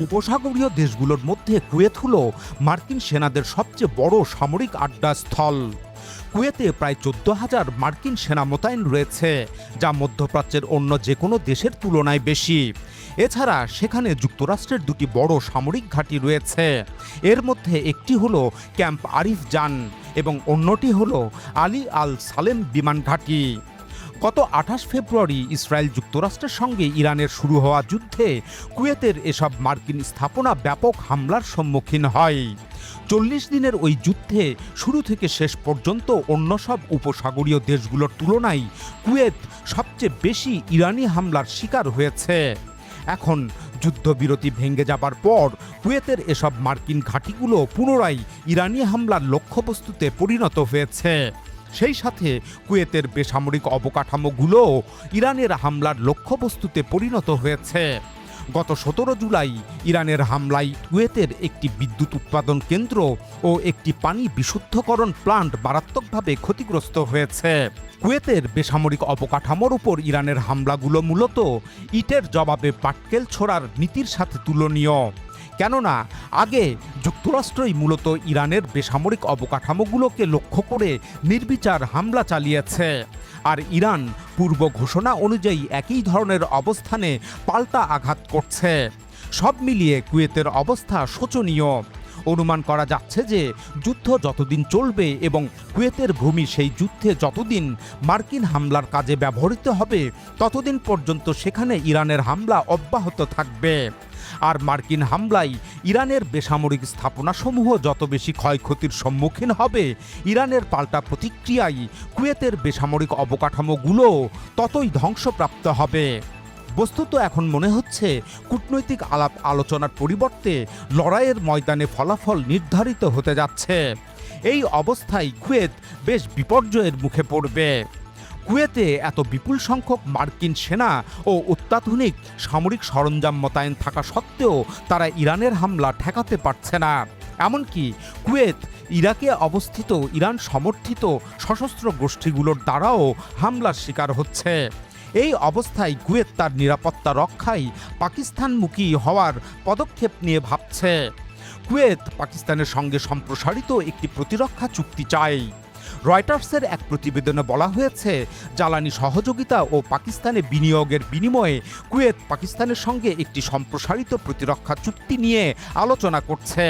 উপসাগরীয় দেশগুলোর মধ্যে কুয়েত হল মার্কিন সেনাদের সবচেয়ে বড় সামরিক আড্ডাস্থল। কুয়েতে প্রায় 14,000 মার্কিন সেনা মোতায়েন রয়েছে, যা মধ্যপ্রাচ্যের অন্য যে কোনো দেশের তুলনায় বেশি। এছাড়া সেখানে যুক্তরাষ্ট্রের দুটি বড় সামরিক ঘাঁটি রয়েছে। এর মধ্যে একটি হলো ক্যাম্প আরিফ জান এবং অন্যটি হলো আলী আল সালেম বিমান ঘাঁটি। গত 28 ফেব্রুয়ারি ইসরায়েল যুক্তরাষ্ট্রের সঙ্গে ইরানের শুরু হওয়া যুদ্ধে কুয়েতের এসব মার্কিন স্থাপনা ব্যাপক হামলার সম্মুখীন হয়। 40 দিনের ওই যুদ্ধে শুরু থেকে শেষ পর্যন্ত অন্য সব উপসাগরীয় দেশগুলোর তুলনায় কুয়েত সবচেয়ে বেশি ইরানি হামলার শিকার হয়েছে। এখন যুদ্ধবিরতি ভেঙে যাবার পর কুয়েতের এসব মার্কিন ঘাঁটিগুলো পুনরায় ইরানি হামলার লক্ষ্যবস্তুতে পরিণত হয়েছে। সেই সাথে কুয়েতের বেসামরিক অবকাঠামোগুলোও ইরানের হামলার লক্ষ্যবস্তুতে পরিণত হয়েছে। গত 17 জুলাই ইরানের হামলায় কুয়েতের একটি বিদ্যুৎ উৎপাদন কেন্দ্র ও একটি পানি বিশুদ্ধকরণ প্লান্ট মারাত্মকভাবে ক্ষতিগ্রস্ত হয়েছে। কুয়েতের বেসামরিক অবকাঠামোর উপর ইরানের হামলাগুলো মূলত ইটের জবাবে পাটকেল ছোড়ার নীতির সাথে তুলনীয়। কেননা আগে যুক্তরাষ্ট্রই মূলত ইরানের বেসামরিক অবকাঠামোগুলোকে লক্ষ্য করে নির্বিচার হামলা চালিয়েছে, আর ইরান পূর্ব ঘোষণা অনুযায়ী একই ধরনের অবস্থানে পাল্টা আঘাত করছে। সব মিলিয়ে কুয়েতের অবস্থা শোচনীয়। অনুমান করা যাচ্ছে যে যুদ্ধ যতদিন চলবে এবং কুয়েতের ভূমি সেই যুদ্ধে যতদিন মার্কিন হামলার কাজে ব্যবহৃত হবে, ততদিন পর্যন্ত সেখানে ইরানের হামলা অব্যাহত থাকবে। আর মার্কিন হামলায় ইরানের বেসামরিক স্থাপনাসমূহ যত বেশি ক্ষয়ক্ষতির সম্মুখীন হবে, ইরানের পাল্টা প্রতিক্রিয়ায় কুয়েতের বেসামরিক অবকাঠামোগুলো ততই ধ্বংসপ্রাপ্ত হবে। বস্তুত এখন মনে হচ্ছে কূটনৈতিক আলাপ আলোচনার পরিবর্তে লড়াইয়ের ময়দানে ফলাফল নির্ধারিত হতে যাচ্ছে। এই অবস্থায় কুয়েত বেশ বিপর্যয়ের মুখে পড়বে। কুয়েতে এত বিপুল সংখ্যক মার্কিন সেনা ও অত্যাধুনিক সামরিক সরঞ্জাম মোতায়েন থাকা সত্ত্বেও তারা ইরানের হামলা ঠেকাতে পারছে না। এমনকি কুয়েত ইরাকে অবস্থিত ইরান সমর্থিত সশস্ত্র গোষ্ঠীগুলোর দ্বারাও হামলার শিকার হচ্ছে। এই অবস্থায় কুয়েত তার নিরাপত্তা রক্ষায় পাকিস্তানমুখী হওয়ার পদক্ষেপ নিয়ে ভাবছে। কুয়েত পাকিস্তানের সঙ্গে সম্প্রসারিত একটি প্রতিরক্ষা চুক্তি চায়। রয়টার্সের এক প্রতিবেদনে বলা হয়েছে, জ্বালানি সহযোগিতা ও পাকিস্তানে বিনিয়োগের বিনিময়ে কুয়েত পাকিস্তানের সঙ্গে একটি সম্প্রসারিত প্রতিরক্ষা চুক্তি নিয়ে আলোচনা করছে।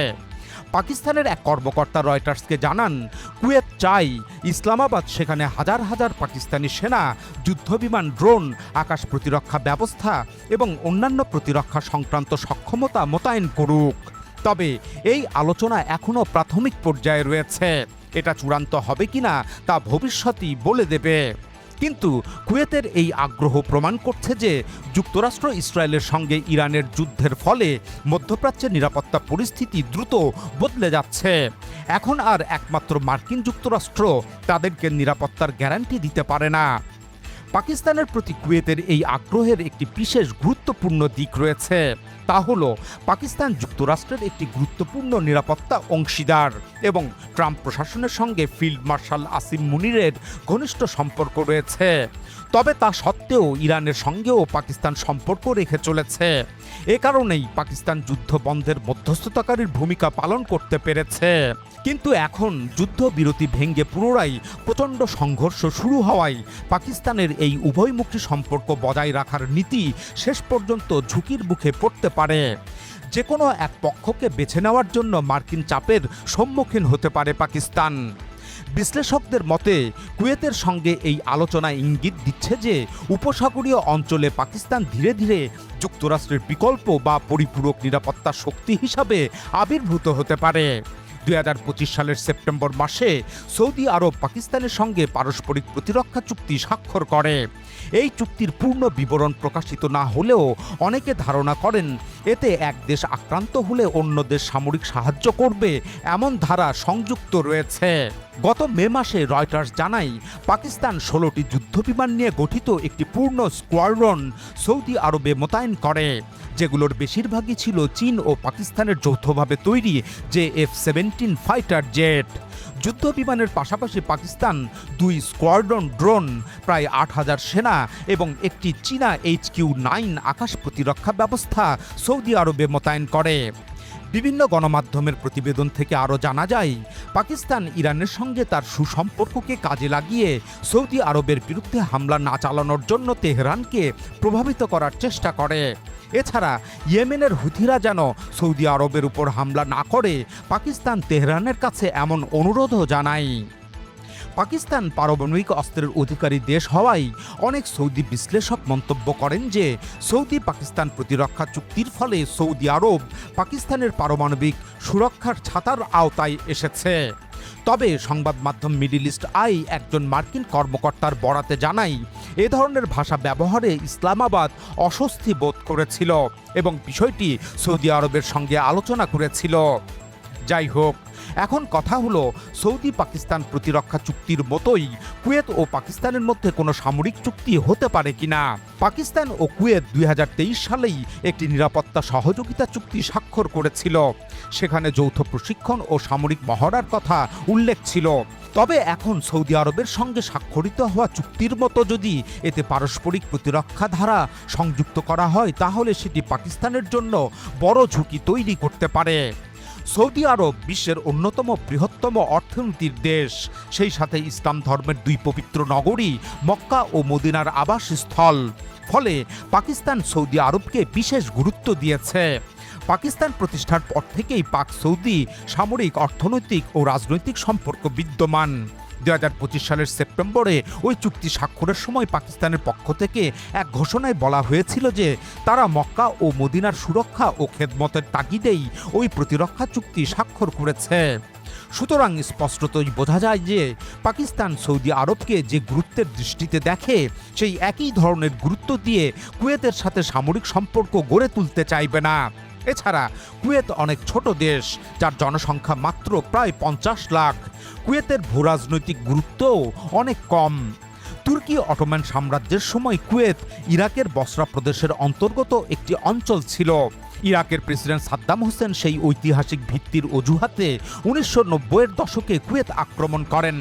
পাকিস্তানের এক কর্মকর্তা রয়টার্সকে জানান, কুয়েত চাই ইসলামাবাদ সেখানে হাজার হাজার পাকিস্তানি সেনা, যুদ্ধবিমান, ড্রোন, আকাশ প্রতিরক্ষা ব্যবস্থা এবং অন্যান্য প্রতিরক্ষা সংক্রান্ত সক্ষমতা মোতায়েন করুক। তবে এই আলোচনা এখনও প্রাথমিক পর্যায়ে রয়েছে। এটা চূড়ান্ত হবে কিনা তা ভবিষ্যতই বলে দেবে। কিন্তু কুয়েতের এই আগ্রহ প্রমাণ করছে যে যুক্তরাষ্ট্র ইসরায়েলের সঙ্গে ইরানের যুদ্ধের ফলে মধ্যপ্রাচ্যের নিরাপত্তা পরিস্থিতি দ্রুত বদলে যাচ্ছে। এখন আর একমাত্র মার্কিন যুক্তরাষ্ট্র তাদেরকে নিরাপত্তার গ্যারান্টি দিতে পারে না। পাকিস্তানের প্রতি কুয়েতের এই আগ্রহের একটি বিশেষ গুরুত্বপূর্ণ দিক রয়েছে। তা হলো পাকিস্তান যুক্তরাষ্ট্রের একটি গুরুত্বপূর্ণ নিরাপত্তা অংশীদার এবং ট্রাম্প প্রশাসনের সঙ্গে ফিল্ড মার্শাল আসিম মুনিরের ঘনিষ্ঠ সম্পর্ক রয়েছে। তবে তা সত্ত্বেও ইরানের সঙ্গেও পাকিস্তান সম্পর্ক রেখে চলেছে। এ কারণেই পাকিস্তান যুদ্ধ বন্ধের মধ্যস্থতাকারীর ভূমিকা পালন করতে পেরেছে। কিন্তু এখন যুদ্ধবিরতি ভেঙে পুনরায় প্রচণ্ড সংঘর্ষ শুরু হওয়ায় পাকিস্তানের এই উভয়মুখী সম্পর্ক বজায় রাখার নীতি শেষ পর্যন্ত ঝুঁকির মুখে পড়তে পারে। যে কোনো এক পক্ষকে বেছে নেওয়ার জন্য মার্কিন চাপের সম্মুখীন হতে পারে পাকিস্তান। বিশ্লেষকদের মতে কুয়েতের সঙ্গে এই আলোচনা ইঙ্গিত দিচ্ছে যে উপসাগরীয় অঞ্চলে পাকিস্তান ধীরে ধীরে যুক্তরাষ্ট্রের বিকল্প বা পরিপূরক নিরাপত্তা শক্তি হিসাবে আবির্ভূত হতে পারে। 2025 সালের সেপ্টেম্বর মাসে সৌদি আরব পাকিস্তানের সঙ্গে পারস্পরিক প্রতিরক্ষা চুক্তি স্বাক্ষর করে। এই চুক্তির পূর্ণ বিবরণ প্রকাশিত না হলেও অনেকে ধারণা করেন এতে এক দেশ আক্রান্ত হলে অন্য দেশ সামরিক সাহায্য করবে এমন ধারা সংযুক্ত রয়েছে। গত মে মাসে রয়টার্স জানায়, পাকিস্তান 16টি যুদ্ধবিমান নিয়ে গঠিত একটি পূর্ণ স্কোয়াড্রন সৌদি আরবে মোতায়েন করে, যেগুলোর বেশিরভাগই ছিল চীন ও পাকিস্তানের যৌথভাবে তৈরি যে F-17 ফাইটার জেট। যুদ্ধ বিমানের পাশাপাশি পাকিস্তান 2 স্কোয়াড্রন ড্রোন, প্রায় 8,000 সেনা এবং একটি চীনা HQ-9 আকাশ প্রতিরক্ষা ব্যবস্থা সৌদি আরবে মোতায়েন করে। বিভিন্ন গণমাধ্যমের প্রতিবেদন থেকে আরও জানা যায়, পাকিস্তান ইরানের সঙ্গে তার সুসম্পর্ককে কাজে লাগিয়ে সৌদি আরবের বিরুদ্ধে হামলা না চালানোর জন্য তেহরানকে প্রভাবিত করার চেষ্টা করে। এছাড়া ইয়েমেনের হুথিরা যেন সৌদি আরবের উপর হামলা না করে পাকিস্তান তেহরানের কাছে এমন অনুরোধও জানায়। পাকিস্তান পারমাণবিক অস্ত্রের অধিকারী দেশ হওয়ায় অনেক সৌদি বিশ্লেষক মন্তব্য করেন যে সৌদি পাকিস্তান প্রতিরক্ষা চুক্তির ফলে সৌদি আরব পাকিস্তানের পারমাণবিক সুরক্ষার ছাতার আওতায় এসেছে। তবে সংবাদ মাধ্যম মিডল ইস্ট আই একজন মার্কিন কর্মকর্তার বরাতে জানায়, এ ধরনের ভাষা ব্যবহারে ইসলামাবাদ অস্বস্তি বোধ করেছিল এবং বিষয়টি সৌদি আরবের সঙ্গে আলোচনা করেছিল। যাই হোক, এখন কথা হলো সৌদি পাকিস্তান প্রতিরক্ষা চুক্তির মতোই কুয়েত ও পাকিস্তানের মধ্যে কোনো সামরিক চুক্তি হতে পারে কিনা। পাকিস্তান ও কুয়েত 2023 সালেই একটি নিরাপত্তা সহযোগিতা চুক্তি স্বাক্ষর করেছিল। সেখানে যৌথ প্রশিক্ষণ ও সামরিক মহড়ার কথা উল্লেখ ছিল। তবে এখন সৌদি আরবের সঙ্গে স্বাক্ষরিত হওয়া চুক্তির মতো যদি এতে পারস্পরিক প্রতিরক্ষা ধারা সংযুক্ত করা হয়, তাহলে সেটি পাকিস্তানের জন্য বড় ঝুঁকি তৈরি করতে পারে। সৌদি আরব বিশ্বের অন্যতম বৃহত্তম অর্থনীতির দেশ, সেই সাথে ইসলাম ধর্মের 2 পবিত্র নগরী মক্কা ও মদিনার আবাসস্থল। ফলে পাকিস্তান সৌদি আরবকে বিশেষ গুরুত্ব দিয়েছে। পাকিস্তান প্রতিষ্ঠার পর থেকেই পাক সৌদি সামরিক, অর্থনৈতিক ও রাজনৈতিক সম্পর্ক বিদ্যমান। 2025 সালের সেপ্টেম্বরে ওই চুক্তি স্বাক্ষরের সময় পাকিস্তানের পক্ষ থেকে এক ঘোষণায় বলা হয়েছিল যে তারা মক্কা ও মদিনার সুরক্ষা ও খেদমতের তাগিদেই ওই প্রতিরক্ষা চুক্তি স্বাক্ষর করেছে। সুতরাং স্পষ্টতই বোঝা যায় যে পাকিস্তান সৌদি আরবকে যে গুরুত্বের দৃষ্টিতে দেখে, সেই একই ধরনের গুরুত্ব দিয়ে কুয়েতের সাথে সামরিক সম্পর্ক গড়ে তুলতে চাইবে না। এছাড়া কুয়েত অনেক ছোট দেশ, যার জনসংখ্যা মাত্র প্রায় 50 লাখ। কুয়েতের ভূরাজনৈতিক গুরুত্বও অনেক কম। তুর্কি অটোমান সাম্রাজ্যের সময় কুয়েত ইরাকের বসরা প্রদেশের অন্তর্গত একটি অঞ্চল ছিল। ইরাকের প্রেসিডেন্ট সাদ্দাম হোসেন সেই ঐতিহাসিক ভিত্তির অজুহাতে 1990-এর দশকে কুয়েত আক্রমণ করেন।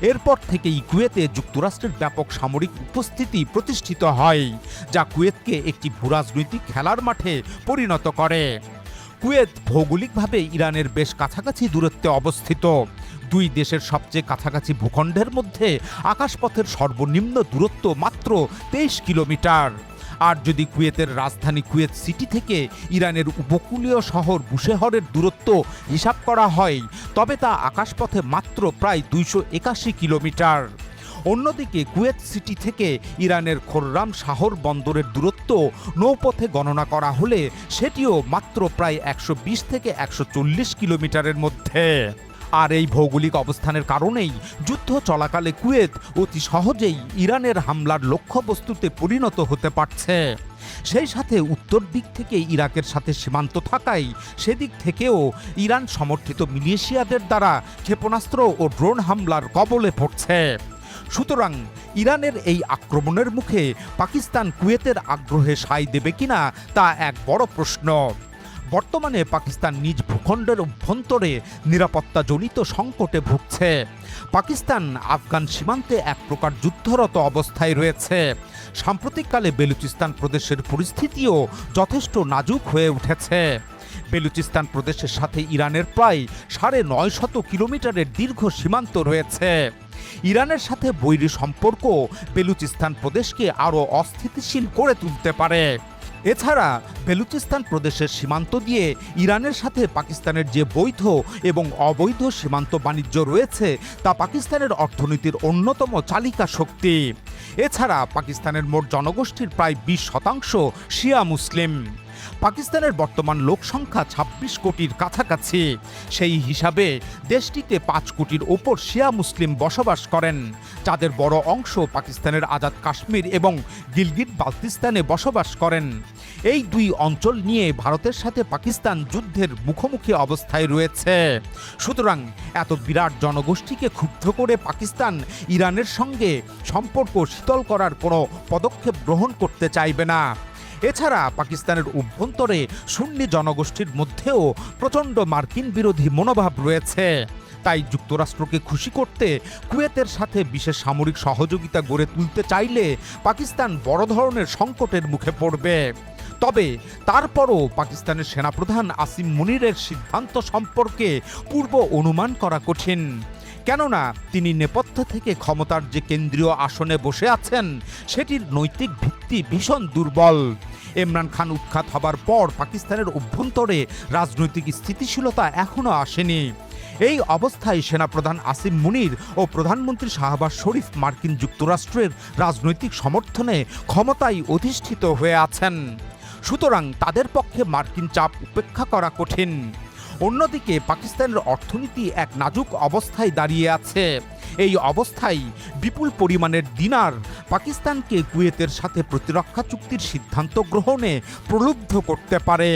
এরপর থেকেই কুয়েতে যুক্তরাষ্ট্রের ব্যাপক সামরিক উপস্থিতি প্রতিষ্ঠিত হয়, যা কুয়েতকে একটি ভূরাজনৈতিক খেলার মাঠে পরিণত করে। কুয়েত ভৌগোলিকভাবে ইরানের বেশ কাছাকাছি দূরত্বে অবস্থিত। 2 দেশের সবচেয়ে কাছাকাছি ভূখণ্ডের মধ্যে আকাশপথের সর্বনিম্ন দূরত্ব মাত্র 23 কিলোমিটার। আর যদি কুয়েতের রাজধানী কুয়েত সিটি থেকে ইরানের উপকূলীয় শহর বুশেহরের দূরত্ব হিসাব করা হয়, তবে তা আকাশপথে মাত্র প্রায় 281 কিলোমিটার। অন্যদিকে কুয়েত সিটি থেকে ইরানের খোররাম শাহর বন্দরের দূরত্ব নৌপথে গণনা করা হলে সেটিও মাত্র প্রায় 120 থেকে 140 কিলোমিটারের মধ্যে। আর এই ভৌগোলিক অবস্থানের কারণেই যুদ্ধ চলাকালে কুয়েত অতি সহজেই ইরানের হামলার লক্ষ্যবস্তুতে পরিণত হতে পারছে। সেই সাথে উত্তর দিক থেকে ইরাকের সাথে সীমান্ত থাকায় সেদিক থেকেও ইরান সমর্থিত মিলিশিয়াদের দ্বারা ক্ষেপণাস্ত্র ও ড্রোন হামলার কবলে পড়ছে। সুতরাং ইরানের এই আক্রমণের মুখে পাকিস্তান কুয়েতের আগ্রহে সায় দেবে কিনা তা এক বড় প্রশ্ন। বর্তমানে পাকিস্তান নিজ ভূখণ্ডের অভ্যন্তরে নিরাপত্তাজনিত সংকটে ভুগছে। পাকিস্তান আফগান সীমান্তে এক প্রকার যুদ্ধরত অবস্থায় রয়েছে। সাম্প্রতিককালে বেলুচিস্তান প্রদেশের পরিস্থিতিও যথেষ্ট নাজুক হয়ে উঠেছে। বেলুচিস্তান প্রদেশের সাথে ইরানের প্রায় 950 কিলোমিটারের দীর্ঘ সীমান্ত রয়েছে। ইরানের সাথে বৈরী সম্পর্ক বেলুচিস্তান প্রদেশকে আরও অস্থিতিশীল করে তুলতে পারে। এছাড়া বেলুচিস্তান প্রদেশের সীমান্ত দিয়ে ইরানের সাথে পাকিস্তানের যে বৈধ এবং অবৈধ সীমান্ত বাণিজ্য রয়েছে, তা পাকিস্তানের অর্থনীতির অন্যতম চালিকা শক্তি। এছাড়া পাকিস্তানের মোট জনগোষ্ঠীর প্রায় 20% শিয়া মুসলিম। পাকিস্তানের বর্তমান লোক সংখ্যা 26 কোটির কাছাকাছি। সেই হিসাবে দেশটিতে 5 কোটির ওপর শিয়া মুসলিম বসবাস করেন, যাদের বড় অংশ পাকিস্তানের আজাদ কাশ্মীর এবং গিলগিট বালতিস্তানে বসবাস করেন। এই 2 অঞ্চল নিয়ে ভারতের সাথে পাকিস্তান যুদ্ধের মুখোমুখি অবস্থায় রয়েছে। সুতরাং এত বিরাট জনগোষ্ঠীকে ক্ষুব্ধ করে পাকিস্তান ইরানের সঙ্গে সম্পর্ক শীতল করার কোনো পদক্ষেপ গ্রহণ করতে চাইবে না। এছাড়া পাকিস্তানের অভ্যন্তরে সুন্নি জনগোষ্ঠীর মধ্যেও প্রচণ্ড মার্কিন বিরোধী মনোভাব রয়েছে। তাই যুক্তরাষ্ট্রকে খুশি করতে কুয়েতের সাথে বিশেষ সামরিক সহযোগিতা গড়ে তুলতে চাইলে পাকিস্তান বড় ধরনের সংকটের মুখে পড়বে। তবে তারপরও পাকিস্তানের সেনাপ্রধান আসিম মুনিরের সিদ্ধান্ত সম্পর্কে পূর্ব অনুমান করা কঠিন, কেননা তিনি নেপথ্য থেকে ক্ষমতার যে কেন্দ্রীয় আসনে বসে আছেন সেটির নৈতিক ভিত্তি ভীষণ দুর্বল। ইমরান খান উৎখাত হবার পর পাকিস্তানের অভ্যন্তরে রাজনৈতিক স্থিতিশীলতা এখনও আসেনি। এই অবস্থায় সেনাপ্রধান আসিম মুনির ও প্রধানমন্ত্রী শাহবাজ শরীফ মার্কিন যুক্তরাষ্ট্রের রাজনৈতিক সমর্থনে ক্ষমতায় অধিষ্ঠিত হয়ে আছেন। সুতরাং তাদের পক্ষে মার্কিন চাপ উপেক্ষা করা কঠিন। অন্যদিকে পাকিস্তানের অর্থনীতি এক নাজুক অবস্থায় দাঁড়িয়ে আছে। এই অবস্থায় বিপুল পরিমাণের দিনার পাকিস্তানকে কুয়েতের সাথে প্রতিরক্ষা চুক্তির সিদ্ধান্ত গ্রহণে প্রলুব্ধ করতে পারে।